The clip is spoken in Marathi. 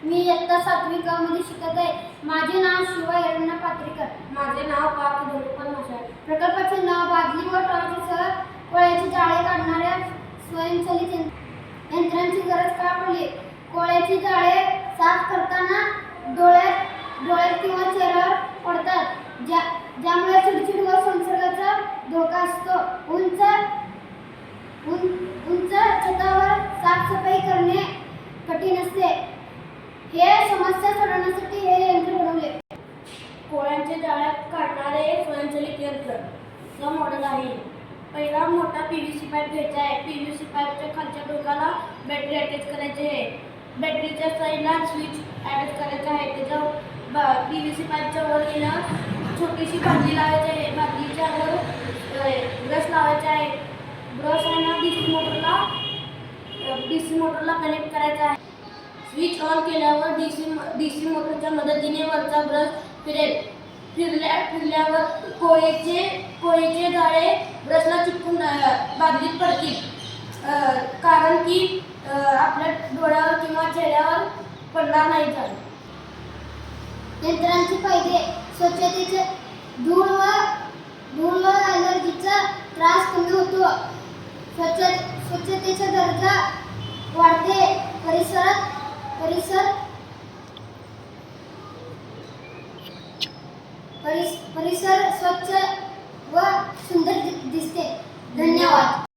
मी इयत्ता 7वी क मध्ये शिकत आहे. माझे नाव शिवा येरण्णा पात्रेकर. माझे नाव पार्थ धनुपन मशाल. प्रकल्पाचे नाव बादली व टॉर्चसह कोळ्याची जाळे काढणाऱ्या स्वयंचलित यंत्रांची गरज का पडली? कोळ्याची जाळे साफ करताना डोळ्यात किंवा चेहऱ्यावर पडतात, ज्यामुळे चिडचिड व संसर्गाचा धोका असतो. उंच छतावर साफसफाई करणे कठीण असते. हे समस्या सोडवण्यासाठी हे यंत्र बनवले. कोळ्यांचे जाळे काढणारे स्वयंचलित यंत्र मॉडेल आहे. पहिला मोठा पीव्हीसी पाईप घ्यायचा आहे. पीव्हीसी पाईपच्या खालच्या टोकाला बॅटरी अटॅच करायची आहे. बॅटरीच्या साईडला स्विच अटॅच करायचा आहे. त्याच्या पीव्हीसी पाईपच्या वर गेल्यावर छोटीशी बादली लावायची आहे. बादलीच्या वर ब्रश लावायचा आहे. ब्रश आहे ना डीसी मोटरला कनेक्ट करायचा आहे. स्विच ऑन केल्यावर डीसी मोटरच्या मदतीने वरचा ब्रश फिरेल. फिरल्यावर कोळीचे जाळे ब्रशला चिपकून बादलीत पडतील, कारण की आपल्या डोळ्यावर किंवा चेहऱ्यावर पडणार नाही. जाळे यंत्रांचे फायदे: स्वच्छतेचे धूळ व ॲलर्जीचा त्रास कमी होतो. स्वच्छतेचा दर्जा वाढते. परिसर स्वच्छ व सुंदर दिसते. धन्यवाद.